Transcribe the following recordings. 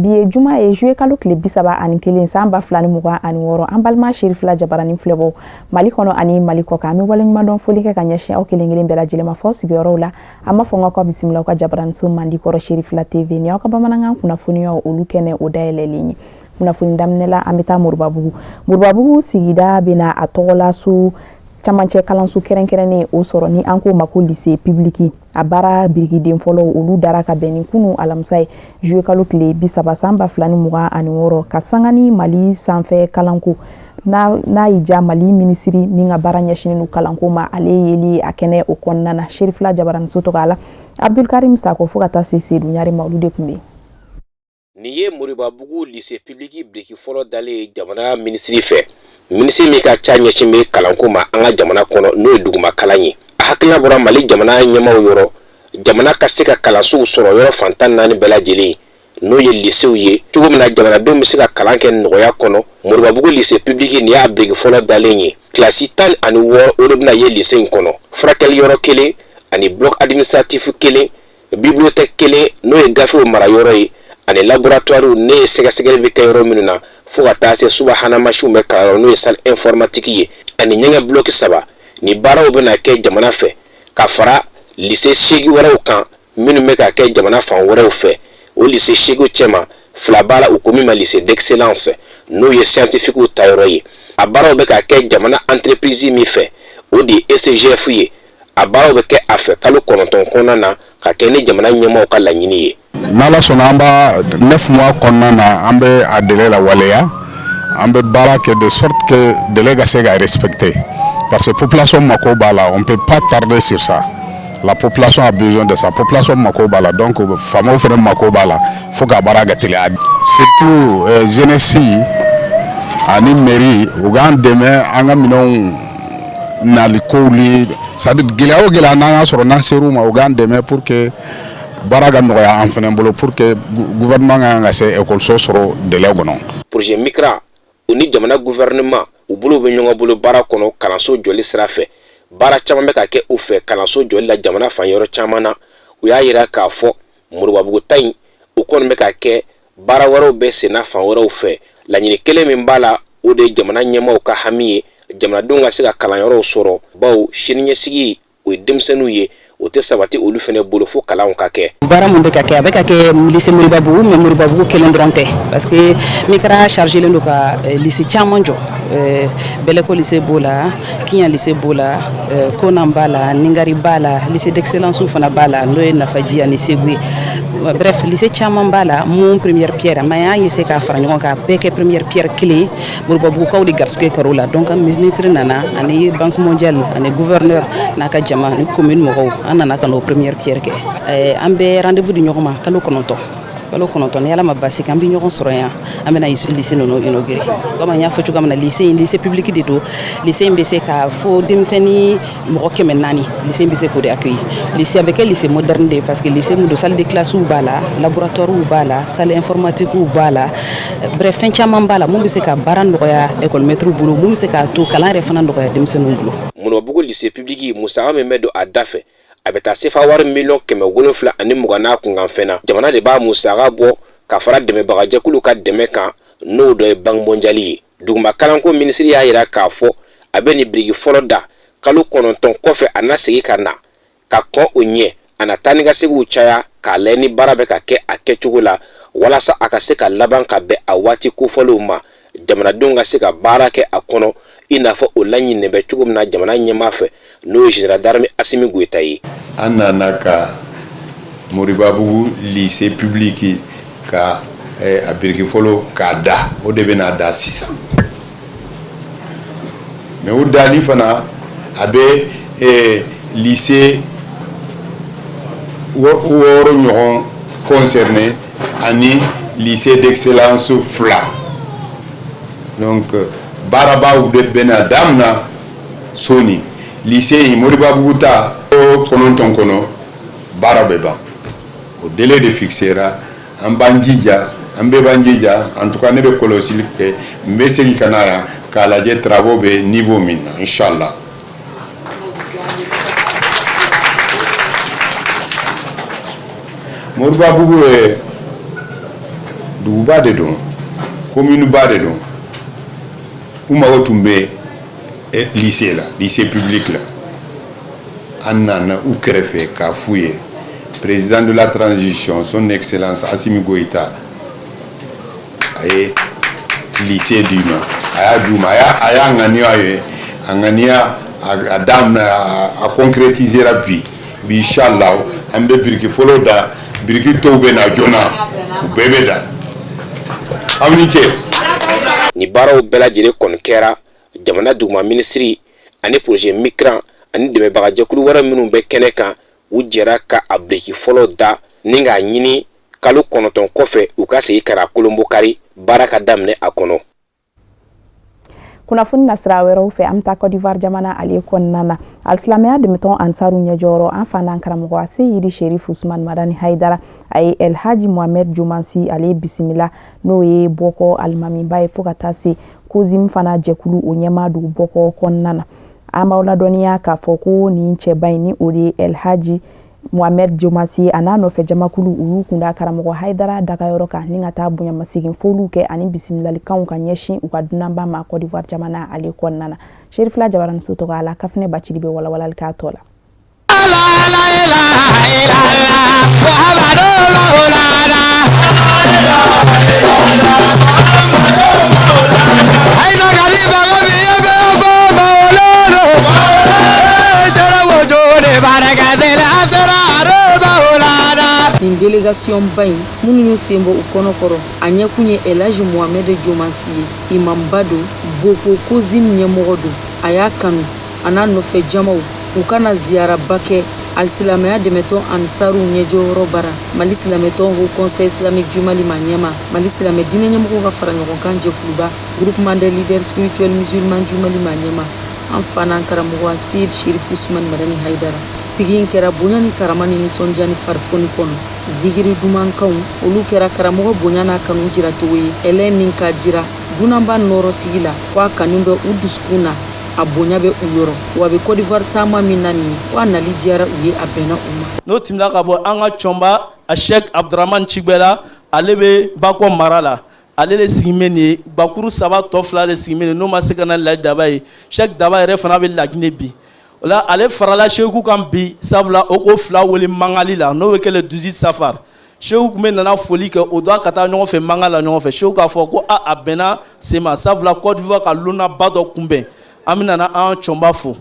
Bi juma e joué kalo kile 31 san ba filani muga ani woro an balma Sheri Fila Jabarani filɛbɔ Mali kɔnɔ ani Mali kɔ kan. An bɛ waleɲuman dɔn foli kɛ ka ɲɛsin aw kelen-kelen bɛɛ lajɛlen ma fɔ sigiyɔrɔw la. An b'a fɔ n ka bisimila ka Jabarani so mandi kɔrɔ Sheri Fila TV ni aw ka bamanankan kunnafoniyaw olu kɛnɛ o dayɛlɛlen ye. Kunnafoni daminɛ la an bɛ taa Moribabugu. Moribabugu sigida bɛna a tɔgɔla su camancɛ kalanso kɛrɛnkɛrɛnnen o sɔrɔ ni an ko ma ko lycée public a baara birikiden fɔlɔ olu dara ka bɛn ni kunu alamisa ye juillet kalo tile 30 san 2026 ka sanga ni Mali sanfɛ kalanko n'a y'i ja Mali minisiri min ka baara ɲɛsinnen don kalanko ma ale yeli a kɛnɛ o kɔnɔna na. Sheri Fila Jabarani so tɔgɔ la Abdul Karim Sako fo ka taa se Seydou Ɲare ma olu de tun bɛ. Ni ye Moribabugu lycée public biriki fɔlɔ dalen jamana minisiri fɛ. Minisiri min ka ca ɲɛsin bɛ kalanko ma an ka jamana kɔnɔ n'o ye duguma kalan ye. A hakilina bɔra Mali jamana ɲɛmaaw yɔrɔ jamana ka se ka kalansow sɔrɔ yɔrɔ fantan naani bɛɛ lajɛlen n'o ye lycéw ye cogo min na jamanadenw bɛ se ka kalan kɛ nɔgɔya kɔnɔ. Moribabugu lycée public ni y'a biriki fɔlɔ dalen ye. Kilasi 16 o de bɛna ye lycée in kɔnɔ. Furakɛli yɔrɔ kelen ani bloc administratif kelen, bibliothèque kelen n'o ye gafew mara yɔrɔ ye ani laboratoire ne ye sɛgɛsɛgɛli bɛ kɛ yɔrɔ minnu na fo ka taa se subahana machine bɛ kalan n'o ye salle informatique ye ani ɲɛgɛn bloc 3 ni baaraw bɛna kɛ jamana fɛ ka fara lycée 8 wɛrɛw kan minnu bɛ ka kɛ jamana fan wɛrɛw fɛ. O lycée 8 cɛma fila baara u ko min ma lycée d'excellence n'o ye scientifique ta yɔrɔ ye. A baaraw bɛ ka kɛ jamana entreprise min fɛ o de ye ECGF ye. A baaraw bɛ kɛ a fɛ kalo 9 kɔnɔna na ka kɛ ni jamana ɲɛmaaw ka laɲini ye. N'ala sɔnna an b'a 9 mois kɔnɔna na an bɛ a délai la waleya an bɛ baara kɛ de sorte que délai ka se ka respecter parce que population mako b'a la on peut pas tarder sur ça. La population a besoin de ça. Population mako b'a la donc faamaw fana mako b'a la fo ka baara ka teliya surtout jeunesse ani mairie u k'an dɛmɛ an ka minɛnw nali kow ni c'est à dire gɛlɛya o gɛlɛya n'an y'a sɔrɔ n'an ser'u ma u k'an dɛmɛ pour que baara ka nɔgɔya an fana bolo pour que gouvernement ka se école-so sɔrɔ délai kɔnɔ. Projet Micra o ni jamana gouvernement u bolo bɛ ɲɔgɔn bolo baara kɔnɔ kalanso jɔli sira fɛ. Baara caman bɛ ka kɛ u fɛ kalanso jɔli la jamana fan yɔrɔ caman na. U y'a yira k'a fɔ Moribabugu ta in u kɔni bɛ ka kɛ baara wɛrɛw bɛ senna fan wɛrɛw fɛ. Laɲini kelen min b'a la o de ye jamana ɲɛmaaw ka hami ye jamanadenw ka se ka kalanyɔrɔw sɔrɔ bawo siniɲɛsigi o ye denmisɛnninw ye o tɛ sabati olu fana bolo fo kalanw ka kɛ. Baara mun bɛ ka kɛ a bɛ ka kɛ lycée Moribabugu mais Moribabugu kelen dɔrɔn tɛ parce que Micra chargé len don ka lycée caman jɔ. Bɛlɛko lycée b'o la Kiɲa lycée b'o la Konan b'a la Ningari b'a la lycée d'excellence fana b'a la n'o ye Nafaji ani Segu ye. Bref lycée caman b'a la mun première pierre mais an y'a essayer k'a fara ɲɔgɔn kan bɛɛ kɛ première pierre kelen Moribabugukaw de garisɛgɛ kɛr'o la donc ministre nana ani banque mondiale ani gouverneur n'a ka jama ani commune mɔgɔw an nana ka n'o première pierre kɛ. An bɛ rendez-vous di ɲɔgɔn ma kalo 9 ni Ala ma basi kɛ an bɛ ɲɔgɔn sɔrɔ yan an bɛna lycée ninnu inaugurer comme an y'a fɔ cogoya min na lycée public de don lycée in bɛ se ka fo denmisɛnnin mɔgɔ 400 lycée in bɛ se k'o de accueillir lycée a bɛ kɛ lycée moderne de parce que lycée mun don salle de classe b'a la laboratoire b'a la salle informatique b'a la bref fɛn caman b'a la mun bɛ se ka baara nɔgɔya école maître bolo mun bɛ se ka to kalan yɛrɛ fana nɔgɔya denmisɛnninw bolo. Moribabugu lycée public musaka min bɛ don a da fɛ a bɛ taa sefa wari miliyɔn 720 n'a kunkan fɛnna jamana de b'a musaka bɔ ka fara dɛmɛbagajɛkulu ka dɛmɛ kan n'o dɔ ye banque mondiale ye. Duguma kalanko minisiri y'a yira k'a fɔ a bɛ nin biriki fɔlɔ da kalo 9 kɔfɛ a na segin ka na ka kɔn o ɲɛ a na taa ni ka segiw caya k'a lajɛ ni baara bɛ ka kɛ a kɛcogo la walasa a ka se ka laban ka bɛn a waati kofɔlenw ma jamanadenw ka se ka baara kɛ a kɔnɔ i n'a fɔ o laɲininen bɛ cogo min na jamana ɲɛmaa fɛ n'o ye général d'armée Assimi Goïta ye. An nana ka Moribabugu lycée public ka a biriki fɔlɔ k'a da o de bɛna da sisan mais o dali fana a bɛ lycée 6 ɲɔgɔn concerné ani lycée d'excellence 2 donc baarabaw de bɛna damina soni lycée Moribabugu ta o 9 kɔnɔ baara bɛ ban o délai de fixera an b'an jija an bɛɛ b'an jija en tout cas ne bɛ kɔlɔsili kɛ n bɛ segin ka na yan k'a lajɛ travaux bɛ niveau min na inchallah. Moribabugu duguba de don commune ba de don u mago tun bɛ lycée la lycée public la an nana u kɛrɛfɛ k'a f'u ye président de la transition son excellence Assimi Goïta a ye lycée di ma a y'a d'u ma a y'a ŋaniya ye a ŋaniya a daminɛ a concrétisera bi inchallah an bɛ biriki fɔlɔ da biriki tɔw bɛ na joona u bɛɛ bɛ da aw ni ce. Ni baaraw bɛɛ lajɛlen kɔni kɛra jamana duguma minisiri ani projet migrant ani dɛmɛbagajɛkulu wɛrɛ minnu bɛ kɛnɛ kan u jɛra ka a biriki fɔlɔ da ni k'a ɲini kalo 9 kɔfɛ u ka segin ka na Kolonbo kari baara ka daminɛ a kɔnɔ. Kunnafoni nasira wɛrɛw fɛ an bɛ taa Côte d'Ivoire jamana ale kɔnɔna na alisilamɛya dɛmɛtɔn ansaru ɲɛjɔyɔrɔ an fa n'an karamɔgɔ ase yiri Sherif Usman Madani Haidara a ye El Haji Mohamed Jomansi ale bisimila n'o ye bɔkɔ alimamiba ye fo ka taa se kozim fana jɛkulu o ɲɛmaa dugu bɔkɔ kɔnɔna na an b'aw ladɔnniya k'a fɔ ko nin cɛba in ni o de El Haji Mohamed Jomansi a n'a nɔfɛ jamakulu u y'u kunda karamɔgɔ Haidara dagayɔrɔ kan ni ka taa bonyamasegin foliw kɛ ani bisimilalikanw ka ɲɛsin u ka dunanba ma Côte d'Ivoire jamana ale kɔnɔna na Sherifula Jabarani so tɔgɔ a la Kafinɛ Bacili bɛ walawalali k'a tɔ la. Une délégation bain mununu sembo ukono koro anya kunye El Haji Mohamed Jomansi Imam Bado boko kozim nyemodo aya kanu ana nofe jamaw ukana ziara bake alisilamaya demeton ansaru nyejoro bara mali silameton au conseil islamique du Mali manyama mali silame dine nyemko ka fara nyoko kanje kluba groupement des leaders spirituels musulmans du Mali manyama enfana karamogo Sid Sherif Usman Madani Haidara sigin kera bonyani karamani ni sonjani farfoni kono zigiri dumankaw olu kera karamogo bonyana kanu jira towe eleni ka jira dunamba noro tigila kwa kanundo uduskuna abonya be uyoro wa be Côte d'Ivoire tama minani wa nali diara uye abena uma no timla ka bo anga chomba a Sheikh Abdurrahman Chigbela alebe bako marala alele sigimeni bakuru saba tofla le sigimeni no masekana la dabaye Sheikh dabaye refana be lagine bi ola ale farala Sheikhu kan bi sabla oko fla wole mangali la no weke le 18 safar Sheikhu me nana foli ke o doit kata ɲɔgɔn fɛ mangala ɲɔgɔn fɛ Sheikhu ka fɔ ko a bena sema sabla Côte d'Ivoire ka lona ba dɔ kunbɛn amina an chomba fo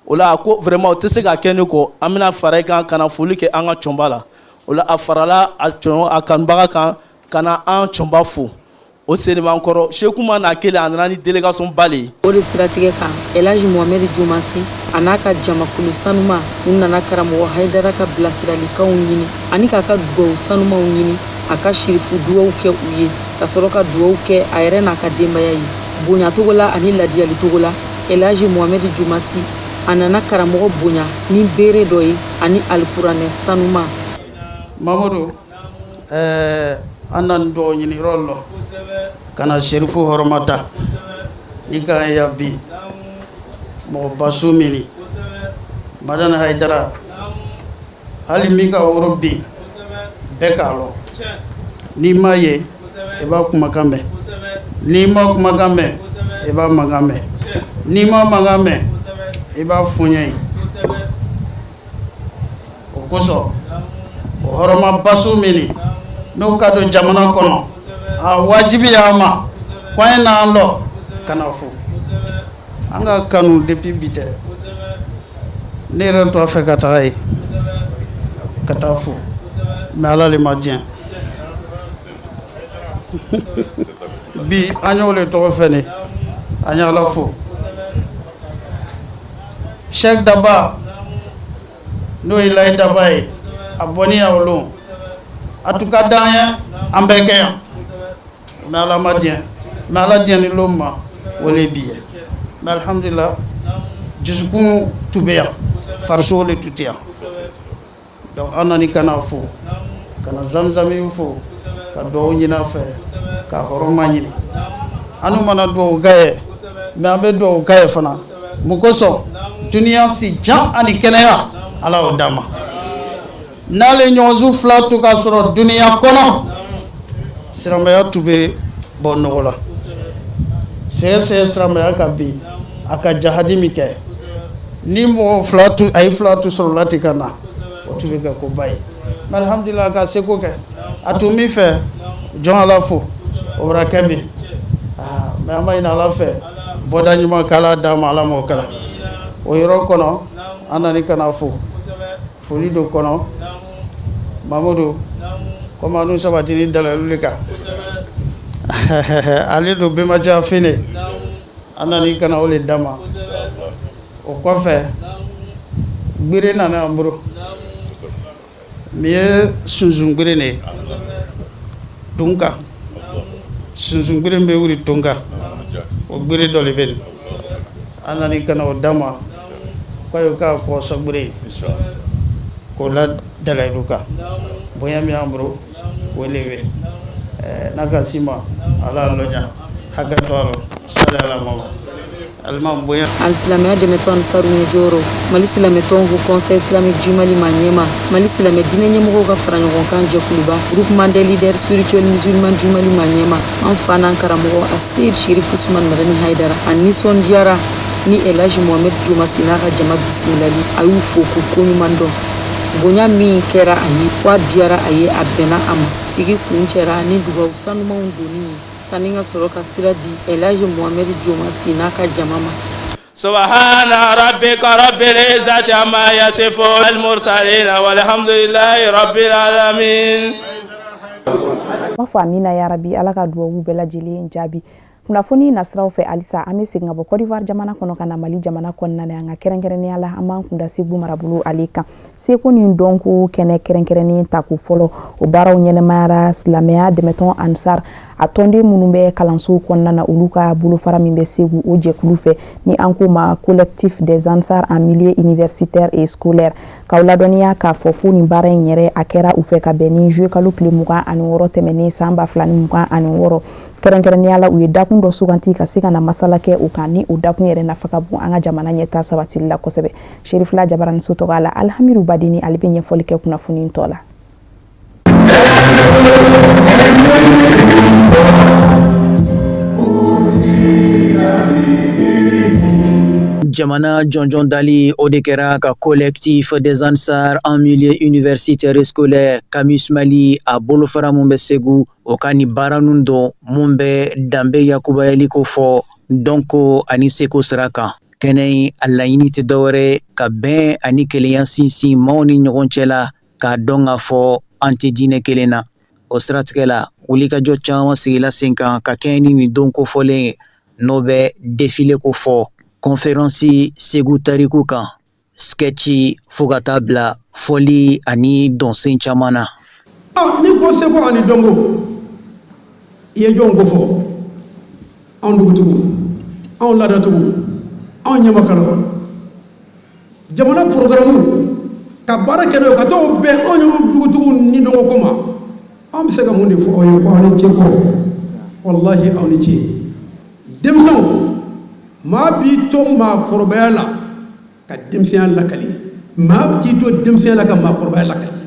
ola ko vraiment o tɛ se ka kɛ ne kɔ amina fara kan kana foli kɛ an ka chomba la ola a farala a kanbaga kan kana an chomba fo o seniman kɔrɔ Sheikhu ma na kele a nana ni délégation bale o de siratigɛ kan El Haji Mohamed Jomansi a n'a ka jamakulu sanuma u nana karamɔgɔ Haidara ka bilasiralikanw ɲini ani k'a ka dugawu sanumaw ɲini a ka shirifu duwaw kɛ u ye ka sɔrɔ ka duwaw kɛ a yɛrɛ n'a ka denbaya ye bonya togo la ani ladiyali togo la El Haji Mohamed Jomansi a nana karamɔgɔ bonya ni bere dɔ ye ani alikuranɛ sanuma Mamadou an na dɔw ɲini yɔrɔ la kana Sherifu hɔrɔmata i ka ya bi mɔgɔ basu mini Madani Haidara hali min ka woro bi bɛɛ k'a lɔ n'i ma ye i b'a kumakan mɛn n'i ma kumakan mɛn i b'a mankan mɛn n'i ma mankan mɛn i b'a fuɲɛ ye o kosɔn o hɔrɔma basu mini n'o ka don jamana kɔnɔ a wajibi y'an ma ko an ye n'an lɔ ka na fo an ka kanu depuis bi tɛ ne yɛrɛ tɔ fɛ ka taga ye ka taa fo mais Ala le ma diɲɛ bi an y'o le tɔgɔ fɛ ne an ye Ala fo Sheikh Daba n'o ye Layi Daba ye a bɔnni y'awolon a tun ka d'an ye an bɛɛ kɛ yan mais Ala ma diɲɛ mais Ala diɲɛni l'o ma o le bi ye mais alhamdulillah dusukun tun bɛ yan farisogo le tun tɛ yan donc an nani kana fo kana zamzamiw fo ka duwawu ɲini a fɛ ka hɔrɔma ɲini anu mana duwawu kɛ ye mais an bɛ duwawu kɛ ye fana mun kosɔn duniya si jan ani kɛnɛya Ala y'o d'an ma n'ale ɲɔgɔnzu fila to ka sɔrɔ duniya kɔnɔ silamɛya tun bɛ bɔ nɔgɔ la sɛgɛsɛgɛ silamɛya ka bin a ka jahadi min kɛ ni mɔgɔ a ye fila tu sɔrɔla ten ka na o tun bɛ kɛ ko ba ye mais alhamdulillah ka seko kɛ a tun min fɛ jɔn ala fo o bɔra kɛ bi mais an b'a ɲini ala fɛ bɔda ɲuman k'ala d'a ma ala m'o kɛla o yɔrɔ kɔnɔ an nani kana fo foli do kɔnɔ Mamadou comme anu sabatini dalaluli kan ale do bemaja fene an nani kana o le dama o kɔfɛ gbere nana an bolo mi ye sunsun gbere ne tunka sunsun gbere bɛ wuli tunka o gbere dɔ le bɛ nin an nani kana o dama k'ayo k'a kɔsɔ gbere k'o la dalayilu kan bonya min an bolo o le bɛ n'a ka si ma ala lɔnya hakɛ to a la sali ala ma alima bonya alisilamɛya dɛmɛtɔ ni saru ɲɛjɔyɔrɔ mali silamɛtɔnw ko conseil islamique du mali ma ɲɛma mali silamɛ dinɛ ɲɛmɔgɔw ka fara ɲɔgɔn kan jɛkuluba groupement des leaders spirituels musulmans du mali ma ɲɛma an fa n'an karamɔgɔ a seyid sherif usman madani haidara a nisɔndiyara ni elaji mohamed jomasi n'a ka jama bisimilali a y'u fo ko koɲuman dɔn bonya min kɛra a ye k'a diyara a ye a bɛnna a ma sigi kun cɛra ni dugawu sanumanw donni ye sani ka sɔrɔ ka sira di elaji mohamed jomasi n'a ka jama ma subhana rabbika rabbil izzati amma yasifun al mursalin walhamdulillahi rabbil alamin. Ma fɔ amina ya rabi ala ka duwawu bɛɛ lajɛlen jaabi. Kunnafoni nasiraw fɛ alisa an bɛ segin ka bɔ Côte d'Ivoire jamana kɔnɔ ka na Mali jamana kɔnɔna na an ka kɛrɛnkɛrɛnnenya la an b'an kunda Segu marabolo ale kan. Seko ni dɔnko kɛnɛ kɛrɛnkɛrɛnnen ta ko fɔlɔ o baaraw ɲɛnɛmayara silamɛya dɛmɛtɔn Ansar a tɔnden minnu bɛ kalanso kɔnɔna na olu ka bolofara min bɛ Segu o jɛkulu fɛ ni an ko ma collectif des Ansar en milieu universitaire et scolaire k'aw ladɔnniya k'a fɔ ko nin baara in yɛrɛ a kɛra u fɛ ka bɛn ni juillet kalo tile 26 tɛmɛnen san 2026 kɛrɛnkɛrɛnnenya la u ye dakun dɔ suganti ka se ka na masala kɛ o kan ni o dakun yɛrɛ nafa ka bon an ka jamana ɲɛta sabatili la kosɛbɛ Sherifula Jabarani so tɔgɔ la Alhamidu Badini ale bɛ ɲɛfɔli kɛ kunnafoni tɔ la. Jamana jɔnjɔn dali o de kɛra ka collectif des Ansar en milieu universitaire et scolaire Camus Mali a bolofara mun bɛ Segu o ka ni baara nun dɔn mun bɛ danbe yakubayali ko fɔ dɔnko ani seko sira kan kɛnɛ in a laɲini tɛ dɔwɛrɛ ka bɛn ani kelenya sinsin maaw ni ɲɔgɔn cɛ la k'a dɔn k'a fɔ an tɛ diinɛ kelen na o siratigɛ la wulikajɔ caman sigila sen kan ka kɛɲɛ ni nin don kofɔlen ye n'o bɛ défilé ko fɔ conférence Segu tariku kan sketchi fo ka taa bila fɔli ani dɔnsen caman na. Ni ko Segu ani dɔnko i ye jɔn ko fɔ anw dugutigiw anw laadatigiw anw ɲamakalaw jamana programme ka baara kɛ n'o ye ka t'o bɛn anw yɛrɛ dugutigiw ni dɔnko ko ma an bɛ se ka mun de fɔ aw ye ko aw ni ce ko wallahi aw ni ce denmisɛnw maa b'i to maakɔrɔbaya la ka denmisɛnya lakali maa b'i to denmisɛnya la ka maakɔrɔbaya lakali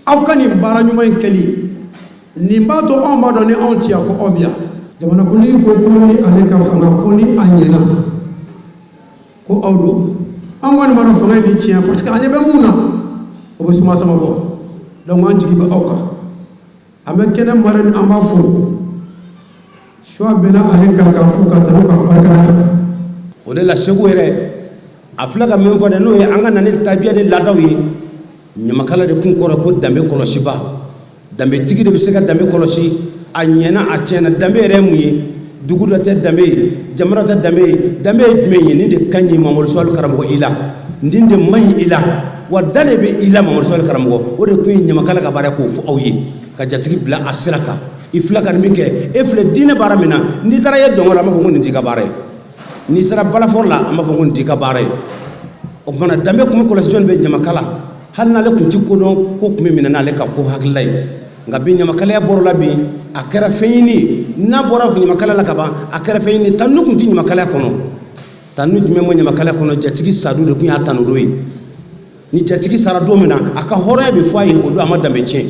aw ka nin baara ɲuman in kɛli nin b'a to anw b'a dɔn ni anw ci ko aw bi yan jamanakuntigi ko ko ni ale ka fanga ko ni a ɲɛna ko aw don an kɔni b'a dɔn fanga in bɛ tiɲɛ parce que a ɲɛ bɛ mun na o bɛ suma sama bɔ donc an jigi bɛ aw kan an bɛ kɛnɛ mara ni an b'a fo choix bɛna ale kan k'a fo ka taa n'u ka barika la o de la Segu yɛrɛ a filɛ ka min fɔ dɛ n'o ye an ka na ni tabiya ni laadaw ye ɲamakala de kun kɔrɔ ko danbe kɔlɔsiba danbetigi de bɛ se ka danbe kɔlɔsi a ɲɛna a tiɲɛna danbe yɛrɛ ye mun ye dugu dɔ tɛ danbe ye jamana tɛ danbe ye danbe ye jumɛn ye nin de ka ɲi Mamadu Suwali karamɔgɔ i la nin de man ɲi i la wa da de bɛ i la Mamadu Suwali karamɔgɔ o de kun ye ɲamakala ka baara k'o fɔ aw ye ka jatigi bila a sira kan i filɛ ka nin min kɛ e filɛ diinɛ baara min na n'i taara ye dɔngɔ la an b'a fɔ ko nin t'i ka baara ye n'i sera balafɔri la an b'a fɔ ko nin t'i ka baara ye o kumana danbe kun bɛ kɔlɔsi jɔn bɛ ɲamakala hali n'ale kun ti kodɔn ko kun bɛ minɛ n'ale ka ko hakilila ye nka bi ɲamakalaya bɔra la bi a kɛra fɛn ɲini ye n'a bɔra ɲamakala la ka ban a kɛra fɛn ɲini tanu kun ti ɲamakalaya kɔnɔ tanu jumɛn bɛ ɲamakalaya kɔnɔ jatigi sadu de kun y'a tanu don ye ni jatigi sara don min na a ka hɔrɔnya bɛ fɔ a ye o don a ma danbe tiɲɛ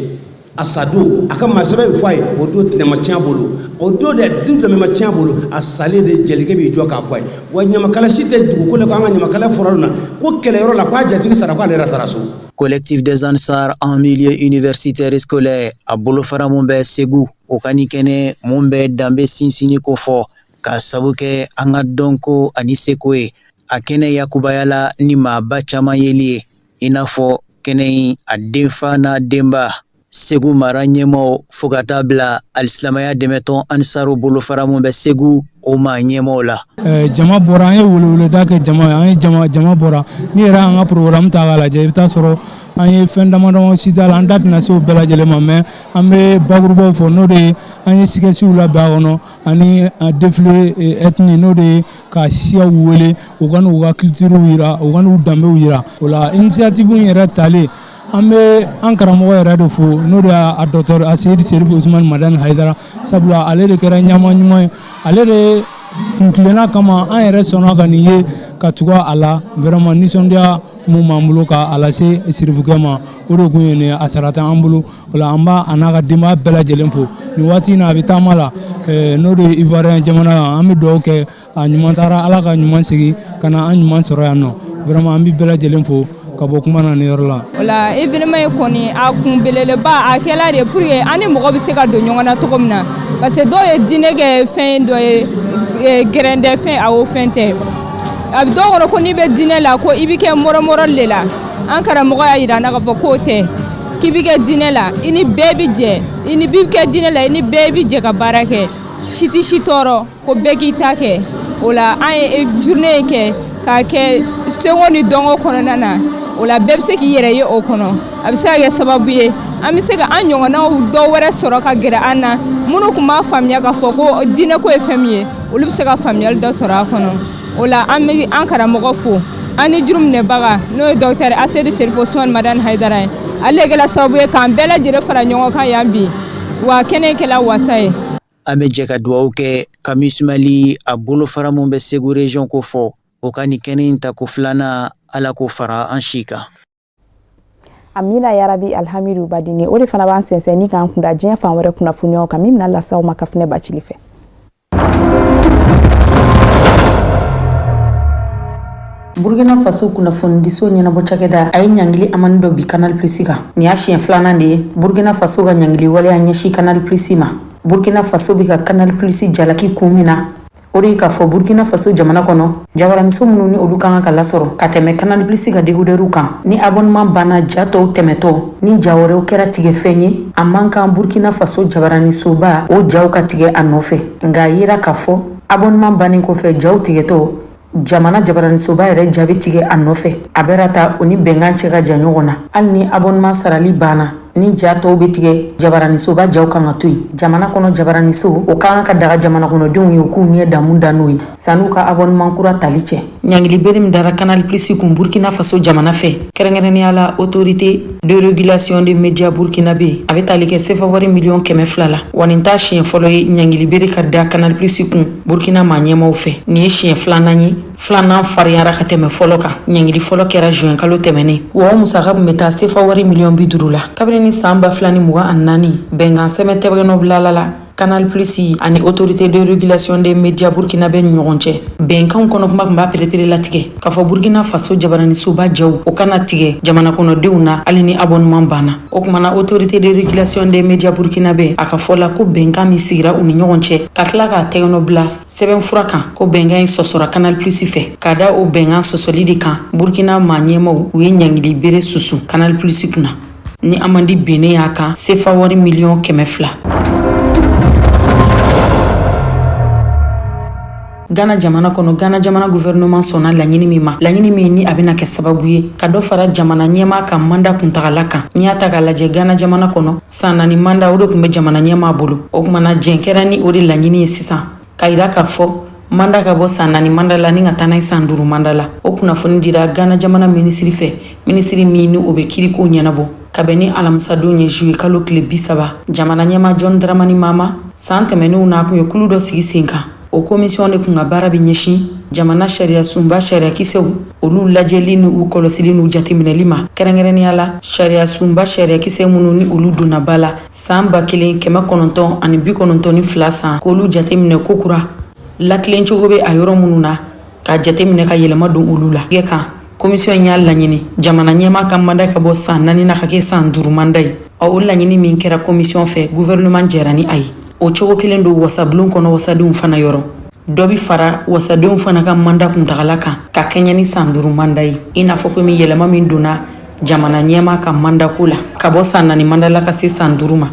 a sa don a ka masaba fɔ a ye o don tɛnɛ ma tiɲɛ bolo o don dɛ du dɛmɛ ma tiɲɛ bolo a salen de jelikɛ b'i jɔ k'a fɔ a ye wa ɲamakala si tɛ dugukolo ko an ka ɲamakala fɔra na ko kɛlɛyɔrɔ la k'a jatigi sara k'ale yɛrɛ sara so. Collectif des Ansar en milieu universitaire et scolaire a bolofara mun bɛ Segu o ka ni kɛnɛ mun bɛ danbe sinsini ko fɔ ka sabu kɛ an ka dɔnko ani seko ye a kɛnɛ yakubayala ni maaba caman yeli ye i n'a fɔ kɛnɛ in a denfa n'a denba Segu mara ɲɛmɔgɔw fo ka taa bila alisilamaya dɛmɛtɔn Ansaru bolofara mun bɛ Segu o ma ɲɛmɔgɔw la. Jama bɔra an ye weleweleda kɛ jama an ye jama bɔra ni yɛrɛ an ka programme ta k'a lajɛ i bɛ taa sɔrɔ an ye fɛn damadama sida la an da tɛna se o bɛɛ lajɛlen ma mais an bɛ bakurubaw fɔ n'o de ye an ye sigɛsiw labɛn a kɔnɔ ani défilé ethnique n'o de ye ka siyaw wele u ka n'u ka culture yira u ka n'u danbew yira o la initiative yɛrɛ talen an bɛ an karamɔgɔ yɛrɛ de fo n'o de y'a docteur Aseyid Serif Usman Madani Haidara sabula ale de kɛra ɲɛma ɲuman ye ale de kuntilenna kama an yɛrɛ sɔnna ka nin ye ka tugu a la vraiment nisɔndiya mun b'an bolo ka a lase Serifukɛ ma o de kun ye nin a sara tɛ an bolo o la an b'a a n'a ka denbaya bɛɛ lajɛlen fo nin waati in na a bɛ taama la n'o de ye Ivoirien jamana kan an bɛ dugawu kɛ a ɲuman taara Ala ka ɲuman segin ka na an ɲuman sɔrɔ yan nɔ vraiment an bɛ bɛɛ lajɛlen fo ka bɔ kuma na nin yɔrɔ la. O la événement in kɔni a kun belebeleba a kɛla de pour que an ni mɔgɔ bɛ se ka don ɲɔgɔn na cogo min na parce que dɔw ye diinɛ kɛ fɛn dɔ ye gɛrɛndɛ fɛn a o fɛn tɛ a bɛ dɔw kɔrɔ ko n'i bɛ diinɛ la ko i bɛ kɛ mɔrɔmɔrɔ de la an karamɔgɔ y'a jira an na k'a fɔ k'o tɛ k'i bɛ kɛ diinɛ la i ni bɛɛ bɛ jɛ i ni bɛ kɛ diinɛ la i ni bɛɛ bɛ jɛ ka baara kɛ si tɛ si tɔɔrɔ ko bɛɛ k'i ta kɛ o la an ye journée kɛ k'a kɛ senko ni dɔnko kɔnɔna na o la bɛɛ bɛ se k'i yɛrɛ ye o kɔnɔ a bɛ se ka kɛ sababu ye an bɛ se ka an ɲɔgɔnnaw dɔw wɛrɛ sɔrɔ ka gɛrɛ an na minnu tun b'a faamuya k'a fɔ ko diinɛ ko ye fɛn min ye olu bɛ se ka faamuyali dɔ sɔrɔ a kɔnɔ o la an bɛ an karamɔgɔ fo an ni juru minɛbaga n'o ye docteur Aseyid Serif Usman Madani Haidara ye ale de kɛra sababu ye k'an bɛɛ lajɛlen fara ɲɔgɔn kan yan bi wa kɛnɛ kɛla wasa ye. An bɛ jɛ ka dugawu kɛ Kami Ismaili a bolofara mun bɛ Segu région ko fɔ o ka ni kɛnɛ in ta ko filanan Ala ko fara an si kan. Amina yarabi alhamidu badini o de fana b'an sɛnsɛn ni k'an kunda diɲɛ fan wɛrɛ kunnafoniyaw kan min bɛna lasaw ma kafinɛ bacili fɛ. Burkina Faso kunnafonidiso ɲɛnabɔ cakɛda a ye ɲangili amani dɔ bi Canal Plus kan nin y'a siɲɛ filanan de ye Burkina Faso ka ɲangili waleya ɲɛsin Canal Plus ma Burkina Faso bɛ ka Canal Plus jalaki kun min na o de ye k'a fɔ Burkina Faso jamana kɔnɔ jabaraniso minnu ni olu kan ka lasɔrɔ ka tɛmɛ Canal Plus ka décodeur kan ni abonnement banna ja tɔw tɛmɛtɔ ni ja wɛrɛw kɛra tigɛfɛn ye a man kan Burkina Faso jabaranisoba o jaw ka tigɛ a nɔfɛ nka a yera k'a fɔ abonnement bannen kɔfɛ jaw tigɛtɔ jamana jabaranisoba yɛrɛ jaabi tigɛ a nɔfɛ a bɛra ta o ni bɛnkan cɛ ka jan ɲɔgɔn na hali ni abonnement sarali banna ni ja tɔw bɛ tigɛ jabaranisoba jaw kan ka to yen jamana kɔnɔ jabaraniso o kan ka daga jamana kɔnɔdenw ye u k'u ɲɛ damu da n'o ye san'u ka abonnement kura tali cɛ ɲangili bere min dara Canal Plus kun Burkina Faso jamana fɛ kɛrɛnkɛrɛnnenya la autorité de régulation des médias burkinabé a bɛ tali kɛ sefa wari miliyɔn 200 la wa nin t'a siɲɛ fɔlɔ ye ɲangili bere ka da Canal Plus kun Burkina maa ɲɛmaw fɛ nin ye siɲɛ filanan ye filanan fariyara ka tɛmɛ fɔlɔ kan ɲangili fɔlɔ kɛra juin kalo tɛmɛnen wa o musaka kun bɛ taa sefa wari miliyɔn 50 la kabini ni san 2024 bɛnkan sɛbɛn tɛbɛnɔ bilala la Canal Plus ani autorité de régulation des médias burkinabé ni ɲɔgɔn cɛ bɛnkanw kɔnɔ kuma kun b'a peretere latigɛ k'a fɔ Burkina Faso jabaranisoba jaw o kana tigɛ jamana kɔnɔdenw na hali ni abonnement banna o kumana autorité de régulation des médias burkinabé a ka fɔ la ko bɛnkan min sigira u ni ɲɔgɔn cɛ ka tila k'a tɛgɛnɔ bila sɛbɛn fura kan ko bɛnkan in sɔsɔra Canal Plus fɛ ka da o bɛnkan sɔsɔli de kan Burkina maa ɲɛmaw u ye ɲangili bere susu Canal Plus kunna ni amandi bene y'a kan sefa wari miliyɔn 200. Ghana jamana kɔnɔ Ghana jamana gouvernement sɔnna laɲini min ma laɲini min ni a bɛna kɛ sababu ye ka dɔ fara jamana ɲɛmaa ka manda kuntagala kan n'i y'a ta k'a lajɛ Ghana jamana kɔnɔ san 4 manda o de tun bɛ jamana ɲɛmaa bolo o kumana jɛn kɛra ni o de laɲini ye sisan ka yira k'a fɔ manda ka bɔ san 4 manda la ni ka taa n'a ye san 5 manda la o kunnafoni dira Ghana jamana minisiri fɛ minisiri min ni o bɛ kirikow ɲɛnabɔ kabɛn ni alamisadon ye juillet kalo tile 30 jamana ɲɛmaa John Dramani Mahama san tɛmɛnenw na a kun ye kulu dɔ sigi sen kan o commission de kun ka baara bɛ ɲɛsin jamana sariya sunba sariya kisɛw olu lajɛli ni u kɔlɔsili n'u jateminɛli ma kɛrɛnkɛrɛnnenya la sariya sunba sariya kisɛ minnu ni olu donna ba la san 1992 san k'olu jateminɛ kokura latilen cogo bɛ a yɔrɔ minnu na ka jateminɛ ka yɛlɛma don olu la kan commission y'a laɲini jamana ɲɛma ka manda ka bɔ san 4 na ka kɛ san 5 manda ye o laɲini min kɛra commission fɛ gouvernement jɛra ni a ye o cogo kelen don wasabulon kɔnɔ wasadenw fana yɔrɔ dɔ bi fara wasadenw fana ka manda kuntagala kan ka kɛɲɛ ni san 5 manda ye i n'a fɔ komi yɛlɛma min donna jamana ɲɛma ka manda ko la ka bɔ san 4 manda la ka se san 5 ma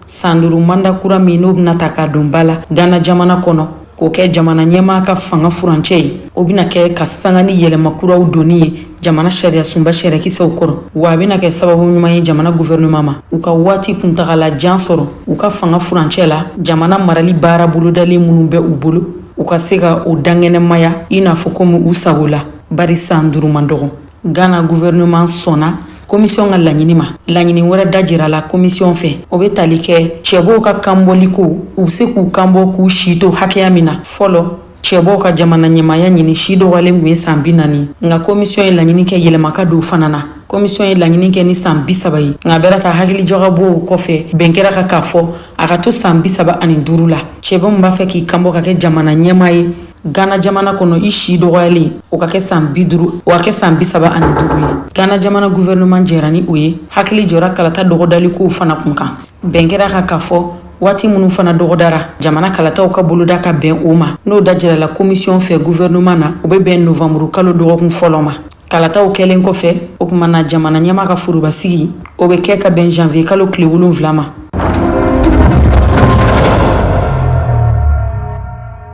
san 5 manda kura min n'o bɛna ta ka don ba la Ghana jamana kɔnɔ k'o kɛ jamana ɲɛma ka fanga furancɛ ye o bɛna kɛ ka sanga ni yɛlɛma kuraw donni ye jamana sariya sunba sariya kisɛw kɔrɔ wa a bɛna kɛ sababu ɲuman ye jamana gouvernement ma u ka waati kuntagala jan sɔrɔ u ka fanga furancɛ la jamana marali baara bolodalen minnu bɛ u bolo u ka se ka o dangɛnɛmaya i n'a fɔ komi u sago la bari san 5 man dɔgɔ Ghana gouvernement sɔnna commission ka laɲini ma laɲini wɛrɛ da jira la commission fɛ o bɛ tali kɛ cɛbɔw ka kanbɔli ko u bɛ se k'u kanbɔ k'u si to hakɛya min na fɔlɔ cɛbɔw ka jamana ɲɛmaya ɲini si dɔgɔyalen tun ye san 40 nka commission ye laɲini kɛ yɛlɛmaka don fana na commission ye laɲini kɛ ni san 30 ye nka a bɛra ta hakilijagabɔw kɔfɛ bɛn kɛra ka k'a fɔ a ka to san 35 la cɛbɔ min b'a fɛ k'i kanbɔ ka kɛ jamana ɲɛma ye Ghana jamana kono i si dɔgɔyalen o ka kɛ san 50 o ka kɛ san 35 ye Ghana jamana gouvernement jɛra ni o ye hakili jɔra kalata dɔgɔdali kow fana kun kan bɛn kɛra ka k'a fɔ waati minnu fana dɔgɔdara jamana kalataw ka boloda ka bɛn o ma n'o dajira la commission fɛ gouvernement na o bɛ bɛn novembre kalo dɔgɔkun fɔlɔ ma kalataw kɛlen kɔfɛ o kuma na jamana ɲɛma ka forobasigi o bɛ kɛ ka bɛn janvier kalo tile 7 ma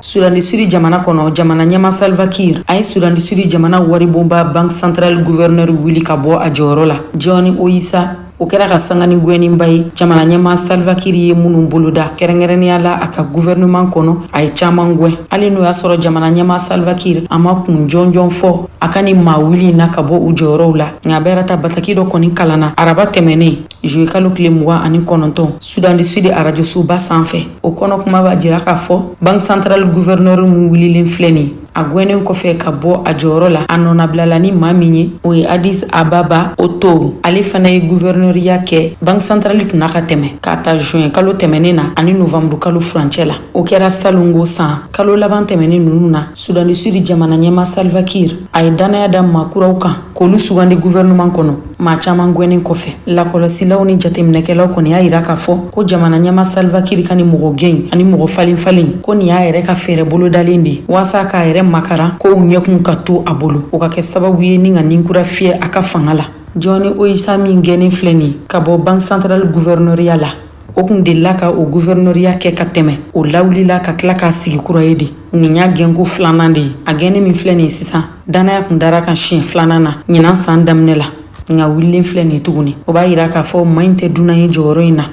Sudan du Sud jamana kono jamana ɲɛma Salva Kiir a ye Sudan du Sud jamana waribonba banque centrale gouverneur wuli ka bɔ a jɔyɔrɔ la John Oyisa o kɛra ka sanga ni gɛninba ye jamana ɲɛma Salva Kiir ye minnu boloda kɛrɛnkɛrɛnnenya la a ka gouvernement kɔnɔ a ye caman gɛn hali n'o y'a sɔrɔ jamana ɲɛma Salva Kiir a ma kun jɔnjɔn fɔ a ka ni maa wuli na ka bɔ u jɔyɔrɔw la nka a bɛra ta bataki dɔ kɔni kalanna araba tɛmɛnen juillet kalo tile 29 Sudan du Sud arajo soba sanfɛ o kɔnɔ kuma b'a jira k'a fɔ banque centrale gouverneur mun wulilen filɛ nin a gɛnnen kɔfɛ ka bɔ a jɔyɔrɔ la a nɔnabilala ni maa min ye o ye Addis Ababa Otow ale fana ye gouverneuriya kɛ banque centrale tun n'a ka tɛmɛ k'a ta juin kalo tɛmɛnen na ani novembre kalo furancɛ la o kɛra salongo san kalo laban tɛmɛnen ninnu na Sudan du Sud jamana ɲɛma Salva Kiir a ye danaya da maakuraw kan k'olu sugandi gouvernement kɔnɔ maa caman gɛnnen kɔfɛ lakɔlɔsilaw ni jateminɛkɛlaw kɔni y'a yira k'a fɔ ko jamana ɲɛma Salva Kiir ka ni mɔgɔ gɛn ani mɔgɔ falen ko nin y'a yɛrɛ ka fɛɛrɛ bolodalen de waasa k'a yɛrɛ makara ko u ɲɛkun ka to a bolo o ka kɛ sababu ye ni ka ninkura fiyɛ a ka fanga la John Oyisa min gɛnnen filɛ nin ka bɔ banque centrale gouverneuriya la o kun delila ka o gouverneuriya kɛ ka tɛmɛ o lawulila ka tila k'a sigi kura ye de nin y'a gɛnko 2nan de ye a gɛnni min filɛ nin ye sisan danaya kun dara kan siɲɛ 2nan na ɲinan san daminɛ la nka wulilen filɛ nin ye tuguni o b'a yira k'a fɔ maa in tɛ dunan ye jɔyɔrɔ in na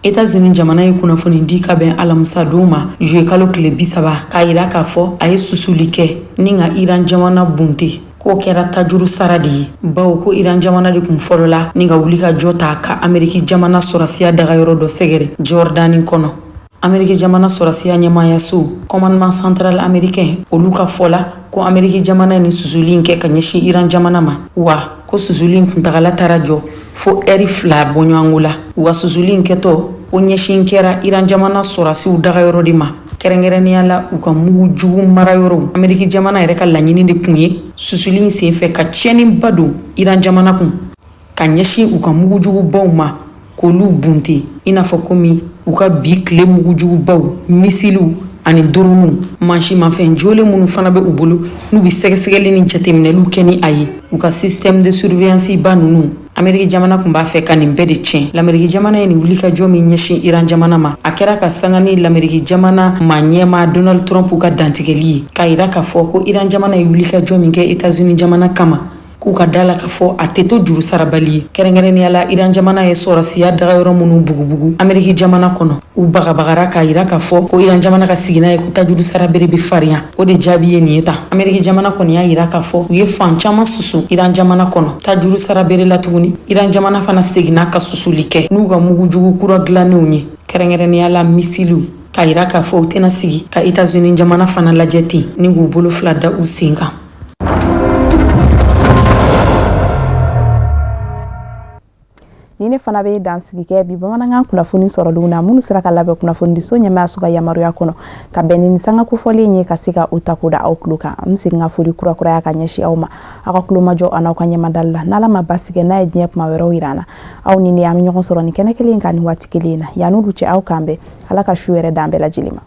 États-Unis jamana ye kunnafoni di ka bɛn alamisa don ma juillet kalo tile 30 k'a yira k'a fɔ a ye susuli kɛ ni ka Iran jamana bunte k'o kɛra tajuru sara de ye bawo ko Iran jamana de kun fɔlɔ la ni ka wuli ka jɔ ta ka Ameriki jamana sɔrɔsiya dagayɔrɔ dɔ sɛgɛrɛ Jordani kɔnɔ Ameriki jamana sɔrɔsiya ɲɛmaayaso commandement central américain olu ka fɔ la ko Ameriki jamana ni susuli kɛ ka ɲɛsin Iran jamana ma wa ko susuli kuntagala taara jɔ fo eri 2 bɔɲɔgɔnko la wa susuli kɛtɔ o ɲɛsin kɛra Iran jamana sɔrɔsiw dagayɔrɔ de ma kɛrɛnkɛrɛnnenya la u ka mugu jugu marayɔrɔ Ameriki jamana yɛrɛ ka laɲini de kun ye susuli senfɛ ka tiɲɛniba don Iran jamana kun ka ɲɛsin u ka mugu jugubaw ma k'olu bunte i n'a fɔ komi u ka bi tile mugu jugubaw misiliw ani drone mansimafɛn jole minnu fana bɛ u bolo n'u bɛ sɛgɛsɛgɛli ni jateminɛliw kɛ ni a ye u ka système de surveillance ba ninnu Ameriki jamana kun b'a fɛ ka nin bɛɛ de tiɲɛ l'Ameriki jamana ye nin wulikajɔ min ɲɛsin Iran jamana ma a kɛra ka sanga ni l'Ameriki jamana maa ɲɛma Donald Trump ka dantigɛli ye k'a yira k'a fɔ ko Iran jamana ye wulikajɔ min kɛ États-Unis jamana kama k'u ka dala k'a fɔ a tɛ to juru sarabali ye kɛrɛnkɛrɛnnenya la Iran jamana ye sɔrɔsiya dagayɔrɔ minnu bugubugu Ameriki jamana kɔnɔ u bagabagara k'a yira k'a fɔ ko Iran jamana ka sigi n'a ye ko tajuru sara bere bɛ farinya o de jaabi ye nin ye ta Ameriki jamana kɔni y'a yira k'a fɔ u ye fan caman susu Iran jamana kɔnɔ tajuru sara bere la tuguni Iran jamana fana seginna ka susuli kɛ n'u ka mugu jugu kura dilannenw ye kɛrɛnkɛrɛnnenya la misiliw k'a yira k'a fɔ u tɛna sigi ka États-Unis jamana fana lajɛ ten ni k'u bolo fila da u sen kan. Ni ne fana be dansigi kɛ bi bamanankan kunnafoni sɔrɔliw na minnu sera ka labɛn kunnafoni di so ɲɛmaya suga yamaruya kɔnɔ ka bɛn ni sanga kofɔlen ye ka se ka u tako da aw tulo kan an bɛ segin ka foli kurakuraya ka ɲɛsin aw ma aw ka tulomajɔ a n'aw ka ɲɛmadali la n'ala ma basigɛ n'a ye diɲɛ kuma wɛrɛw yira an na aw ni ne an bɛ ɲɔgɔn sɔrɔ ni kɛnɛ kelen kan ni waati kelen na yan'olu cɛ aw kan bɛn ala ka su yɛrɛ d'an bɛɛ lajɛlen ma.